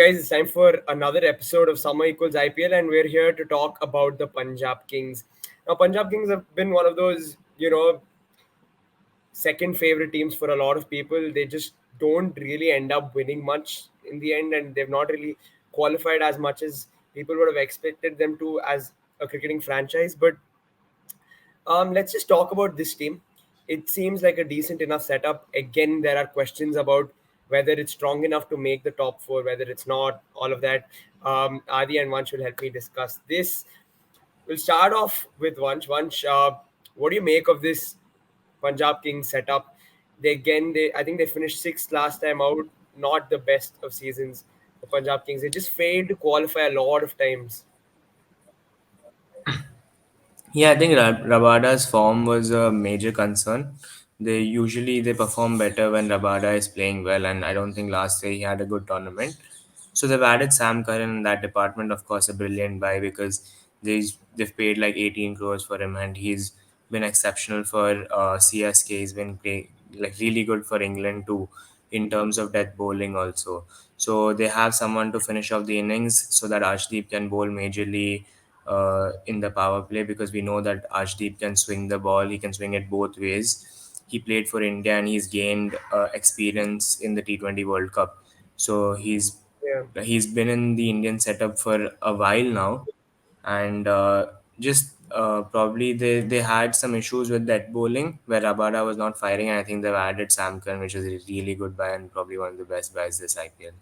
guys, it's time for another episode of Summer Equals IPL, and we're here to talk about the Punjab Kings. Now, Punjab Kings have been one of those, second favorite teams for a lot of people. They just don't really end up winning much in the end, and they've not really qualified as much as people would have expected them to as a cricketing franchise. But let's just talk about this team. It seems like a decent enough setup. Again, there are questions about whether it's strong enough to make the top four, whether it's not, all of that. Adi and Vansh will help me discuss this. We'll start off with Vansh. Vansh, what do you make of this Punjab Kings setup? They I think they finished sixth last time out. Not the best of seasons for Punjab Kings. They just failed to qualify a lot of times. Yeah, I think Rabada's form was a major concern. They perform better when Rabada is playing well, and I don't think last year he had a good tournament. So they've added Sam Curran in that department, of course, a brilliant buy because they've paid like 18 crores for him, and he's been exceptional for CSK. He's been like really good for England too in terms of death bowling also. So they have someone to finish off the innings so that Arshdeep can bowl majorly in the power play because we know that Arshdeep can swing the ball. He can swing it both ways. He played for India and he's gained experience in the T20 World Cup. So Yeah. he's been in the Indian setup for a while now, and just probably they had some issues with that bowling where Rabada was not firing, and I think they've added Sam Curran, which is a really good buy and probably one of the best buys this IPL.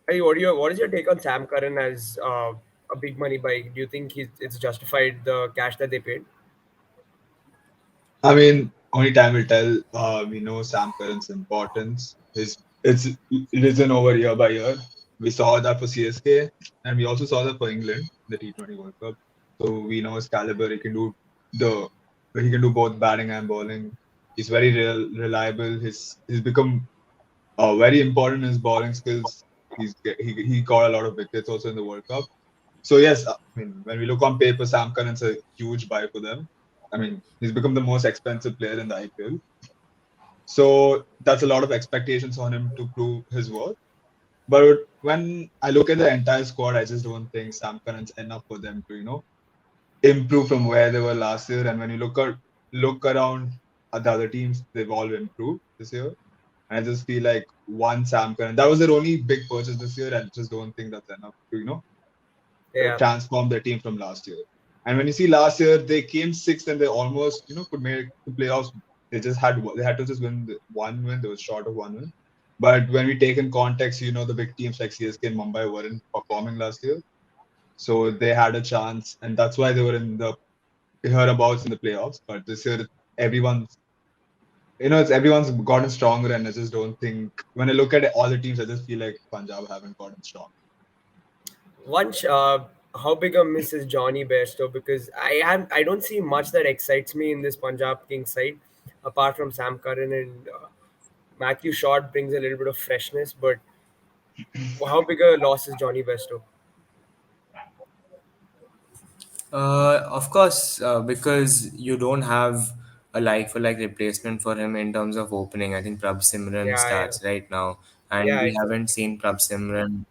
Hey, what is your take on Sam Curran as a big money buy? Do you think it's justified the cash that they paid? I mean, only time will tell. We know Sam Curran's importance. It's risen over year by year. We saw that for CSK, and we also saw that for England, the T20 World Cup. So we know his caliber. The he can do both batting and bowling. He's very reliable. He's become very important in his bowling skills. He caught a lot of wickets also in the World Cup. So yes, I mean when we look on paper, Sam Curran's a huge buy for them. I mean he's become the most expensive player in the IPL. So that's a lot of expectations on him to prove his worth. But when I look at the entire squad, I just don't think Sam Curran's enough for them to improve from where they were last year. And when you look around at the other teams, they've all improved this year. And I just feel like one Sam Curran, that was their only big purchase this year. I just don't think that's enough to Yeah. transform their team from last year. And when you see last year, they came sixth and they almost could make the playoffs. They had to just win one win. They were short of one win. But when we take in context, the big teams like CSK and Mumbai weren't performing last year, so they had a chance, and that's why they were in the hereabouts in the playoffs. But this year, everyone's it's everyone's gotten stronger, and I just don't think when I look at all the teams, I just feel like Punjab haven't gotten strong. Once, how big a miss is Johnny Bairstow? Because I don't see much that excites me in this Punjab Kings side, apart from Sam Curran and Matthew Short brings a little bit of freshness. But how big a loss is Johnny Bairstow? Of course, because you don't have a like for like replacement for him in terms of opening. I think Prabh Simran Yeah, yeah, starts right now, and yeah, we haven't exactly. seen Prabh Simran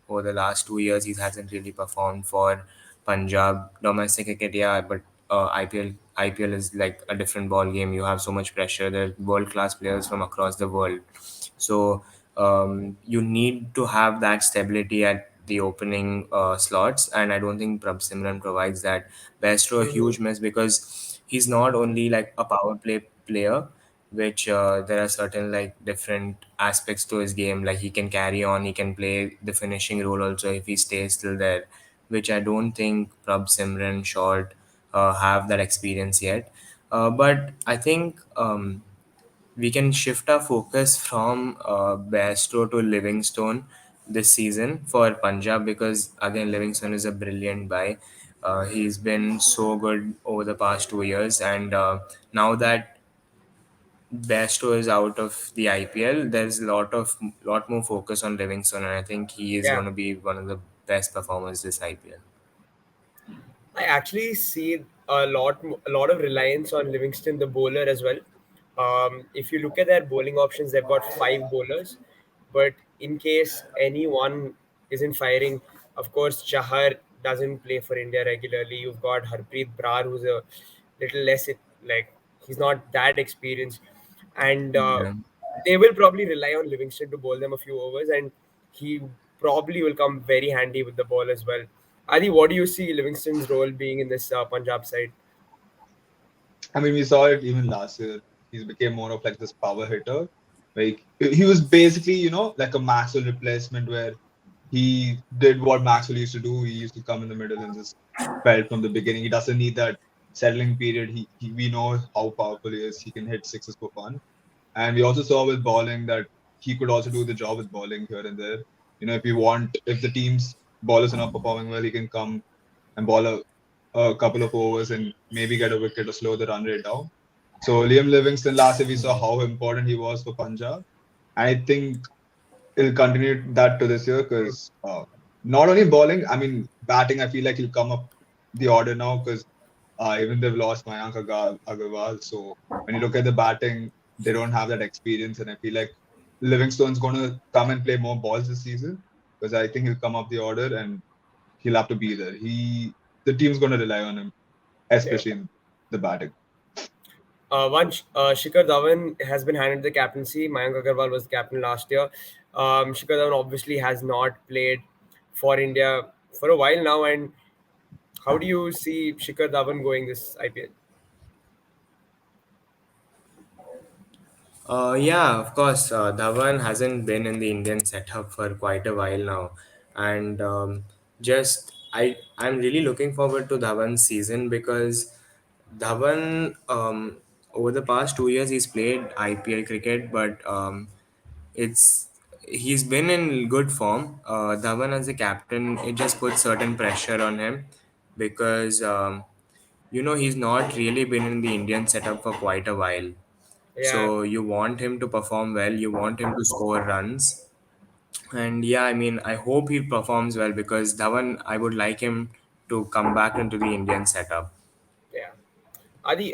over the last 2 years. He hasn't really performed for Punjab domestic cricket, yeah, but IPL is like a different ball game. You have so much pressure. There are world class players from across the world, so you need to have that stability at the opening slots, and I don't think Prabh Simran provides that. Bestro a Hmm. huge miss because he's not only like a power play player, which there are certain like different aspects to his game. Like he can carry on, he can play the finishing role also if he stays still there, which I don't think Prabh Simran Short have that experience yet. But I think we can shift our focus from Bairstow to Livingstone this season for Punjab because again Livingstone is a brilliant buy. He's been so good over the past 2 years, and now that Bairstow is out of the IPL, there's a lot more focus on Livingstone, and I think he is Yeah. going to be one of the best performers this IPL. I actually see a lot of reliance on Livingston, the bowler, as well. If you look at their bowling options, they've got five bowlers, but in case anyone isn't firing. Of course, Chahar doesn't play for India regularly. You've got Harpreet Brar, who's a little less like he's not that experienced, and Yeah. they will probably rely on Livingston to bowl them a few overs, and he probably will come very handy with the ball as well. Adi, what do you see Livingston's role being in this Punjab side? I mean, we saw it even last year. He became more of like this power hitter. Like he was basically, like a Maxwell replacement where he did what Maxwell used to do. He used to come in the middle and just belt from the beginning. He doesn't need that settling period. We know how powerful he is. He can hit sixes for fun. And we also saw with bowling that he could also do the job with bowling here and there. If the team's bowlers are not performing well, he can come and bowl a couple of overs and maybe get a wicket or slow the run rate down. So Liam Livingston last year we saw how important he was for Punjab. I think he'll continue that to this year because not only bowling, I mean batting. I feel like he'll come up the order now because even they've lost Mayank Agarwal. So when you look at the batting, they don't have that experience, and I feel like Livingstone's going to come and play more balls this season because I think he'll come up the order and he'll have to be there. The team's going to rely on him, Yeah. especially in the batting. Shikhar Dhawan has been handed the captaincy. Mayank Agarwal was the captain last year. Shikhar Dhawan obviously has not played for India for a while now. And how do you see Shikhar Dhawan going this IPL? Yeah, of course. Dhawan hasn't been in the Indian setup for quite a while now, and I'm really looking forward to Dhawan's season because Dhawan over the past 2 years he's played IPL cricket, but it's he's been in good form. Dhawan as a captain, it just puts certain pressure on him because he's not really been in the Indian setup for quite a while. Yeah, So you want him to perform well, you want him to score runs. And yeah, I mean, I hope he performs well because Dhawan, I would like him to come back into the Indian setup. yeah. Adi,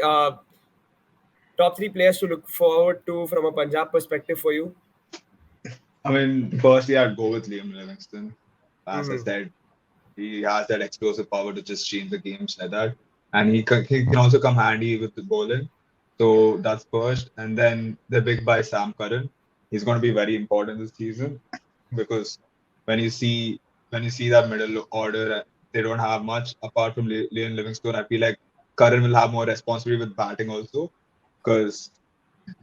top three players to look forward to from a Punjab perspective for you? I mean, firstly, I'd go with Liam Livingston. As I Hmm. said, he has that explosive power to just change the games like that. And he can also come handy with the bowling. So that's first. And then the big guy, Sam Curran. He's going to be very important this season because when you see when you see that middle order, they don't have much apart from Liam Livingstone. I feel like Curran will have more responsibility with batting also because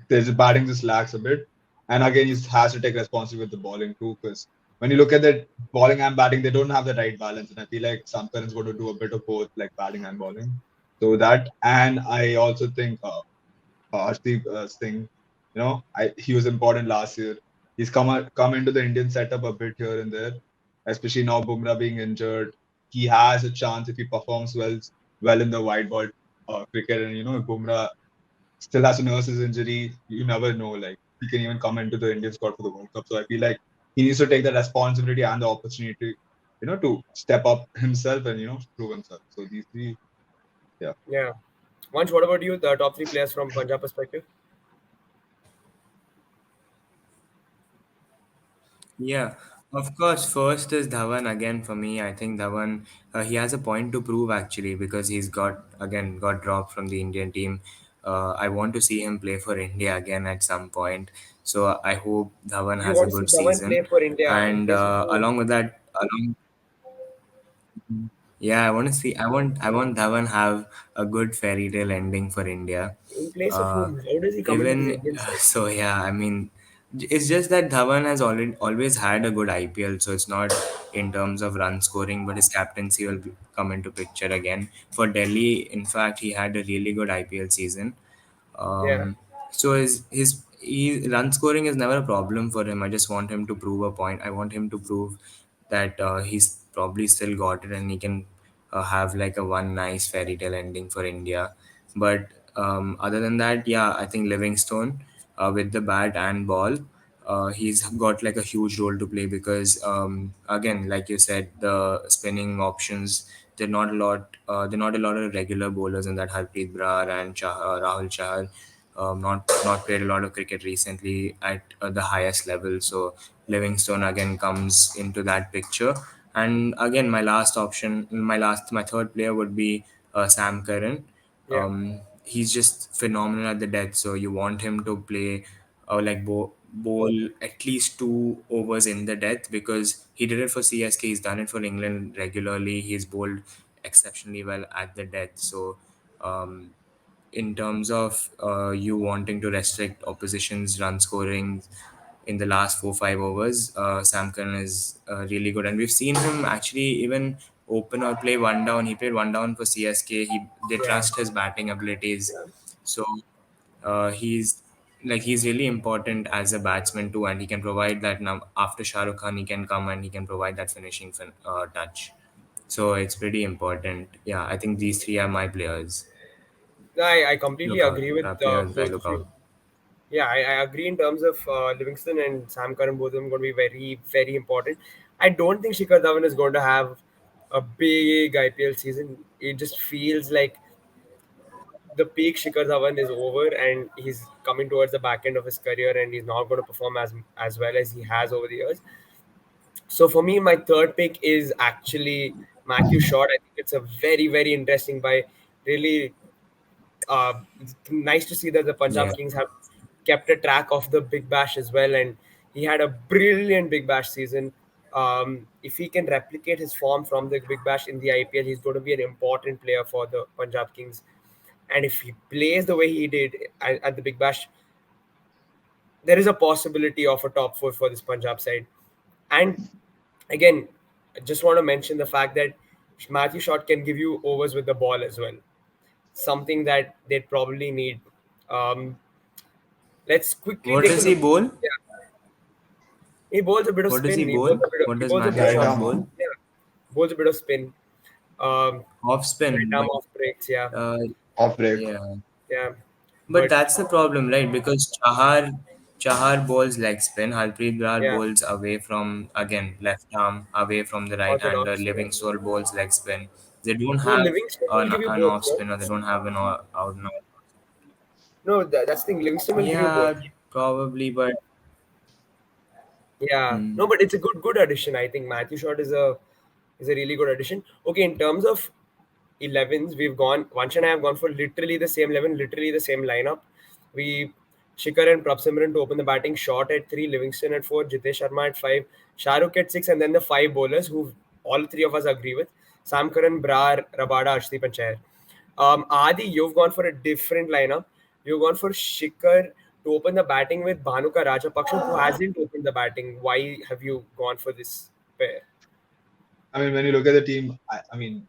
there's batting just lacks a bit. And again, he has to take responsibility with the bowling too, because when you look at the bowling and batting, they don't have the right balance. And I feel like some parents going to do a bit of both, like batting and bowling. So that, and I also think Arshdeep Singh, he was important last year. He's come into the Indian setup a bit here and there, especially now Bumrah being injured. He has a chance if he performs well in the wide ball cricket, and if Bumrah still has to nurse his injury. You never know. Like he can even come into the Indian squad for the World Cup. So I feel like he needs to take the responsibility and the opportunity, to step up himself and prove himself. So these three, yeah. Yeah. Vansh, what about you? The top three players from Punjab perspective? Yeah, of course. First is Dhawan again for me. I think Dhawan, he has a point to prove actually because he's got dropped from the Indian team. I want to see him play for India again at some point. So I hope Dhawan You has a want to see good Dhawan season. play for India in And place of who? along with that, yeah, I want Dhawan have a good fairy tale ending for India. In place of Uh, whom? How does he come into the even Indian side? so, yeah. I mean, it's just that Dhawan has always had a good IPL, so it's not in terms of run scoring, but his captaincy will come into picture again for Delhi. In fact, he had a really good IPL season. Yeah, So run scoring is never a problem for him. I just want him to prove a point. I want him to prove that he's probably still got it and he can have like a one nice fairy tale ending for India. But other than that, yeah, I think Livingstone with the bat and ball, he's got like a huge role to play because again, like you said, the spinning options. They're not a lot. They're not a lot of regular bowlers in that Harpreet Brar and Rahul Chahar. not played a lot of cricket recently at the highest level. So Livingstone again comes into that picture. And again, my third player would be Sam Curran. Yeah, He's just phenomenal at the death. So you want him to play bowl at least 2 overs in the death, because he did it for CSK. He's done it for England regularly. He's bowled exceptionally well at the death. So um, in terms of you wanting to restrict opposition's run scoring in the last 4-5 overs, Sam Curran is really good, and we've seen him actually even open or play one down. He played one down for CSK. They yeah, trust his batting abilities, yeah. so he's really important as a batsman too, and he can provide that. Now after Shah Rukh Khan, he can come and he can provide that finishing touch. So it's pretty important. Yeah, I think these three are my players. I completely Look out, agree with players I both of look you. out. Yeah, I agree in terms of Livingston and Sam Curran, both of them going to be very, very important. I don't think Shikhar Dhawan is going to have a big IPL season. It just feels like the peak Shikhar Dhawan is over and he's coming towards the back end of his career and he's not going to perform as well as he has over the years. So for me, my third pick is actually Matthew Short. I think it's a very, very interesting buy. Really it's nice to see that the Yeah. Punjab Kings have kept a track of the Big Bash as well, and he had a brilliant Big Bash season. If he can replicate his form from the Big Bash in the IPL, he's going to be an important player for the Punjab Kings. And if he plays the way he did at the Big Bash, there is a possibility of a top four for this Punjab side. And again, I just want to mention the fact that Matthew Short can give you overs with the ball as well, something that they'd probably need. Um, let's quickly What take a does he look. bowl? Yeah, he bowls a bit of What does he spin. bowl? What He does bowls a bit Matthew of Right off. Shot arm, bowl? Yeah, bowls a bit of spin. Um, Off spin, right arm but off breaks. Yeah, uh, off break. yeah. yeah, But but that's the problem, right? Because Chahar bowls leg spin, Harpreet Brar yeah, bowls away from, again, left arm away from the right hander. orthodox. Yeah. Livingstone bowls leg spin. They don't No, have Livingston will give you an both. off No, spin, or they don't have an out and out. no, that's the thing. Livingston will give you both. Yeah, probably, but Yeah, hmm, no, but it's a good addition. I think Matthew Short is a really good addition. Okay, in terms of 11s, we've gone. Vansh and I have gone for literally the same 11, literally the same lineup. We Shikhar and Prabhsimran to open the batting, Short at 3, Livingston at 4, Jitesh Sharma at 5, Shahrukh at 6, and then the 5 bowlers who all three of us agree with: Sam Curran, Brar, Rabada, Arshdeep, and Chair. Adi, you've gone for a different lineup. You've gone for Shikhar to open the batting with Bhanuka Rajapaksa, who hasn't opened the batting. Why have you gone for this pair? I mean, when you look at the team, I mean,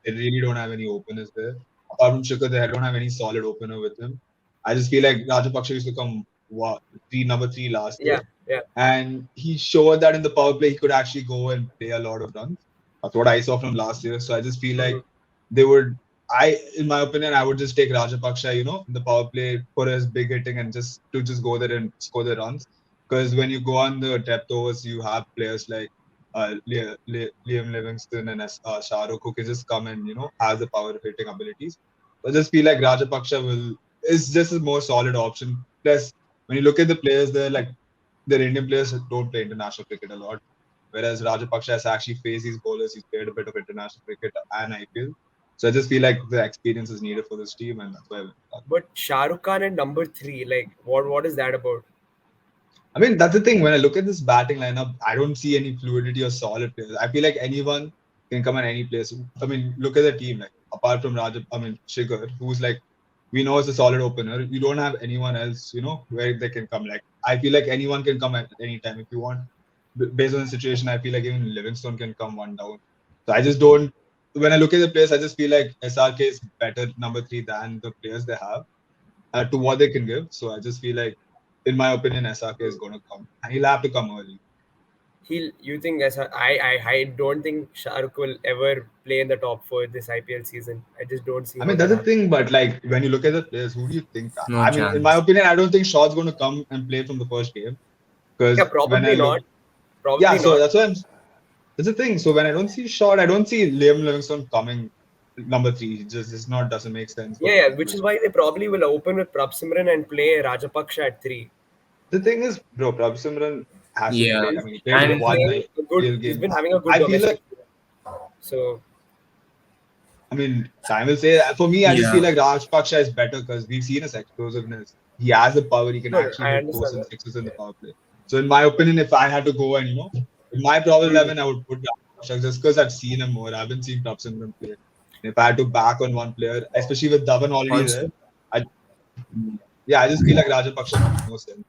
they really don't have any openers there. Apart from Shikhar, they don't have any solid opener with him. I just feel like Rajapaksa used to come number three last Yeah, year, yeah. and he showed that in the power play he could actually go and play a lot of runs. That's what I saw from last year. So I just feel like Mhm. they would. In my opinion, I would just take Rajapaksa, in the power play for his big hitting and just go there and score the runs. Because when you go on the depth overs, you have players like Liam Livingston and Shah Rukh who can just come and has the power hitting abilities. So I just feel like Rajapaksa is just a more solid option. Plus, when you look at the players there, like the Indian players don't play international cricket a lot, whereas Rajapaksa has actually faced these bowlers. He's played a bit of international cricket and IPL. So I just feel like the experience is needed for this team, and that's why I went with that. But Shah Rukh Khan at number 3, like, what is that about? I mean, that's the thing. When I look at this batting lineup, I don't see any fluidity or solid players. I feel like anyone can come at any place. I mean, look at the team. Like apart from Shikhar, who's like we know is a solid opener. You don't have anyone else, where they can come. Like I feel like anyone can come at any time if you want. Based on the situation, I feel like even Livingstone can come one down. So I just don't. When I look at the players, I just feel like SRK is better number three than the players they have to what they can give. So I just feel like, in my opinion, SRK is going to come, and he'll have to come early. You think as I don't think Shah Rukh will ever play in the top 4 this IPL season. I just don't see I how mean, that that's the happens. thing, but like when you look at the players, who do you think? no I mean, in my chance. opinion, I don't think Shaw's going to come and play from the first game Yeah, because when I probably look, not. Probably yeah, so not. that's the thing. So when I don't see Shaw, I don't see Liam Livingstone coming. number three. It just not doesn't make sense for Yeah, him yeah, to which is switch. why they probably will open with Prabhsimran and play Rajapaksha at three. The thing is, bro, Prabhusimran hasn't Yeah, played. I He's, mean, he he's played been and one playing a good. IPL He's game. been having a good I feel like, domestic. So I mean, Time will say that. For me, I just feel yeah, like Rajpaksha is better because we've seen his explosiveness. He has the power. He can no, no, actually I hit fours understand and that. sixes in the power play. So, in my opinion, if I had to go and, in my probable Hmm. 11, I would put Rajpaksha just because I've seen him more. I haven't seen Prabhusimran play. And if I had to back on one player, especially with Dhawan already there, also. I, yeah, I just feel like Rajapaksa makes more sense.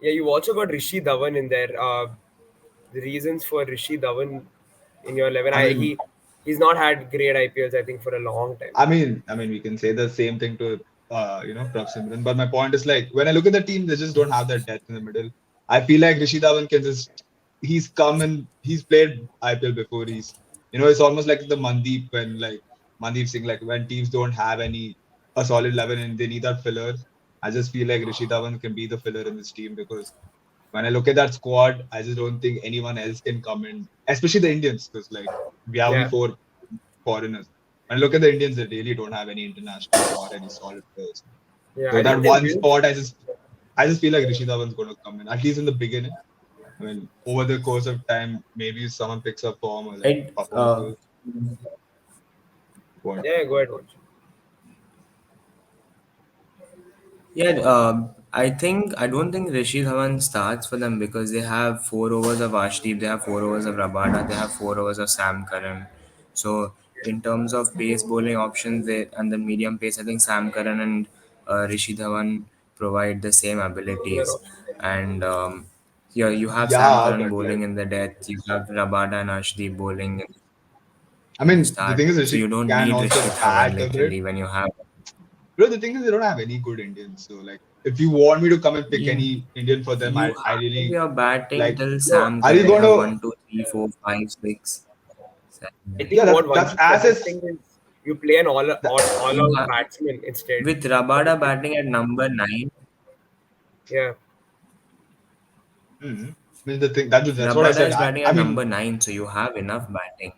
Yeah, you also got Rishi Dhawan in there. The reasons for Rishi Dhawan in your 11, I mean, he's not had great IPLs I think for a long time. we can say the same thing to Prav Simran. But my point is like when I look at the team, they just don't have that depth in the middle. I feel like Rishi Dhawan can just he's come and he's played IPL before. It's almost like the Mandeep when like Mandeep Singh, like when teams don't have any a solid 11 and they need that filler. I just feel like Rishi Dhawan can be the filler in this team because when I look at that squad, I just don't think anyone else can come in, especially the Indians, because like we have only Yeah, four foreigners. And look at the Indians, they really don't have any international or any solid players. yeah. So I that think they one will. spot, I just feel like Rishi Dhawan's going to come in, at least in the beginning. I mean, over the course of time, maybe someone picks up form or like It performs well. What? Yeah, go ahead, watch. Yeah, I don't think Rishi Dhawan starts for them because they have 4 overs of Ashdeep, they have 4 overs of Rabada, they have 4 overs of Sam Curran. So in terms of pace bowling options, and the medium pace, I think Sam Curran and Rishi Dhawan provide the same Similar abilities. option. And yeah, you have Sam Yeah, Curran but like, bowling in the death, you have Rabada and Ashdeep bowling I in the mean, the start. thing is, So Rishi you don't can need also Rishi Dhawan bat a bit. literally when you have. Bro, the thing is, they don't have any good Indians. So, like, if you want me to come and pick You, any Indian for them, you I have really your batting like. till No, Sam Are you Curran. You going have to? 1, 2, 3, 4, 5, 6, I 7. Yeah, think what that's Vansh is as suggesting is you play an that, You all-out have batsman instead. with Rabada batting at number 9. Yeah, I mean, the thing that's what I Rabada said. is batting I at mean, number 9, so you have enough batting.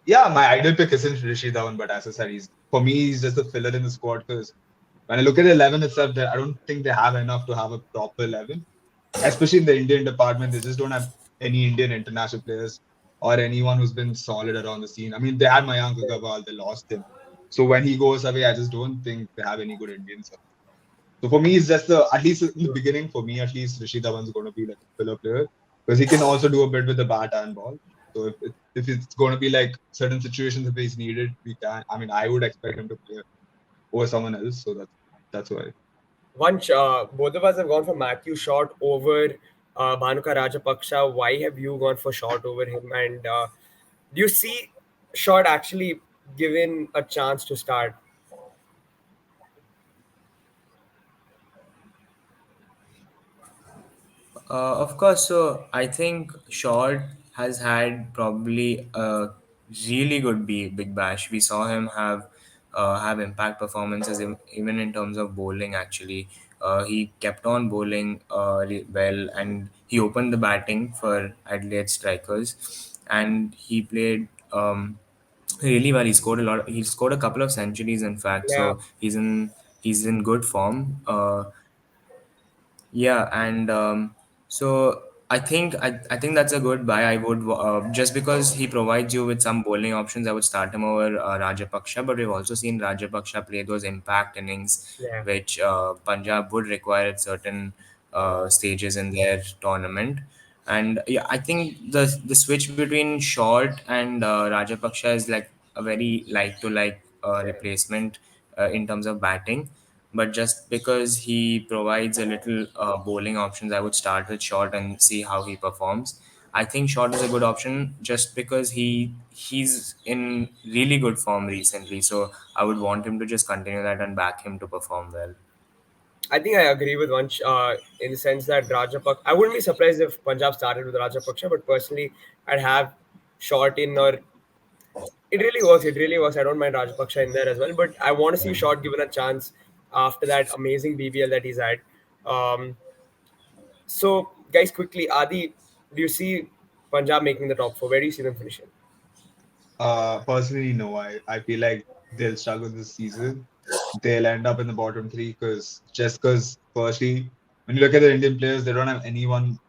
yeah, my ideal pick isn't Rishi Dhawan, but as I said, for me, he's just a filler in the squad because when I look at the 11 itself, I don't think they have enough to have a proper 11, especially in the Indian department. They just don't have any Indian international players or anyone who's been solid around the scene. I mean, they had Mayank Agarwal, they lost him. So when he goes away, I just don't think they have any good Indians. So for me, it's just at least in the beginning, for me at least, Rishi Dhawan's going to be like a filler player because he can also do a bit with the bat and ball. So if it's going to be like certain situations if he's needed, we can. I mean, I would expect him to play over someone else. So that's why. Vansh, both of us have gone for Matthew Short over Bhanuka Rajapaksha. Why have you gone for Short over him? And do you see Short actually given a chance to start? Of course, so I think Short has had probably a really good Big Bash. We saw him have impact performances even in terms of bowling. Actually, he kept on bowling well, and he opened the batting for Adelaide Strikers, and he played really well. He scored a lot. He scored a couple of centuries, in fact. Yeah, So he's in good form. Yeah, and so I think that's a good buy. I would just because he provides you with some bowling options, I would start him over Rajapaksha. But we've also seen Rajapaksha play those impact innings, yeah. which Punjab would require at certain stages in their tournament. And yeah, I think the switch between Short and Rajapaksha is like a very like to like replacement in terms of batting, but just because he provides a little bowling options, I would start with Short and see how he performs. I think Short is a good option just because he's in really good form recently, so I would want him to just continue that and back him to perform well. I think I agree with Vansh in the sense that Rajapaksa. I wouldn't be surprised if Punjab started with Rajapaksha, but personally, I'd have Short in or it really works. It really works. I don't mind Rajpaksha in there as well, but I want to see Short given a chance after that amazing BBL that he's had. Um, so, guys, quickly, Adi, do you see Punjab making the top four? Where do you see them finishing? Personally, no. I feel like they'll struggle this season. They'll end up in the bottom three because firstly, when you look at the Indian players, they don't have any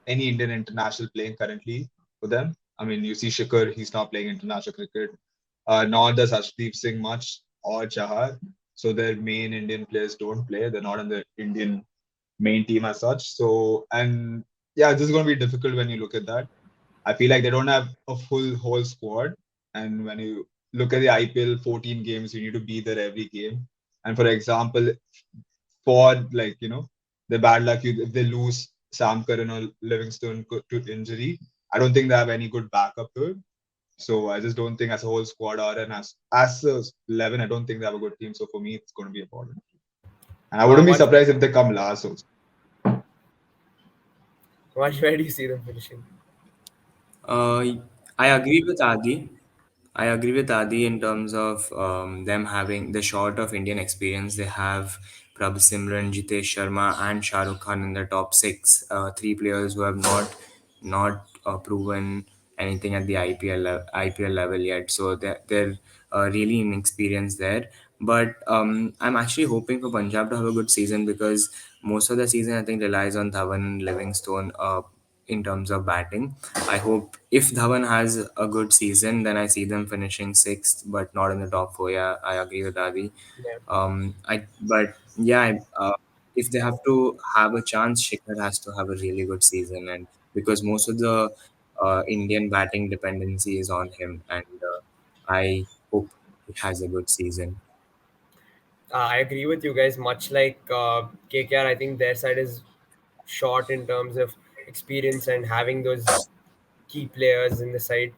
Indian international playing currently for them. I mean, you see Shikhar, he's not playing international cricket. Nor does Harshdeep Singh much or Chahar. So their main Indian players don't play. They're not in the Indian main team as such. So and yeah, this is going to be difficult when you look at that. I feel like they don't have a full whole squad. And when you look at the IPL 14 games, you need to be there every game. And for example, for like, the bad luck, if they lose Sam Curran or Livingston to injury, I don't think they have any good backup to it. So I just don't think as a whole squad or and as a 11, I don't think they have a good team. So for me, it's going to be important. And I wouldn't be Vansh, surprised if they come last also. Vansh, where do you see them finishing? Uh, I agree with Adi. I agree with Adi in terms of them having the short of Indian experience. They have Prabh Simran, Jitesh Sharma, and Shah Rukh Khan in the top six. Three players who have not proven anything at the IPL level yet. So they're really inexperienced there. But I'm actually hoping for Punjab to have a good season because most of the season I think relies on Dhawan and Livingstone in terms of batting. I hope if Dhawan has a good season, then I see them finishing sixth, but not in the top four. Yeah, I agree with Adi. Yeah. I but yeah, if they have to have a chance, Shikhar has to have a really good season, and because most of the Indian batting dependency is on him, and I hope he has a good season. I agree with you guys. Much like KKR, I think their side is short in terms of experience and having those key players in the side.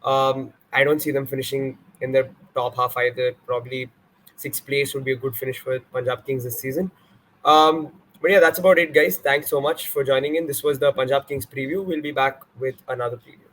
I don't see them finishing in the top half either. Probably sixth place would be a good finish for Punjab Kings this season. But yeah, that's about it, guys. Thanks so much for joining in. This was the Punjab Kings preview. We'll be back with another preview.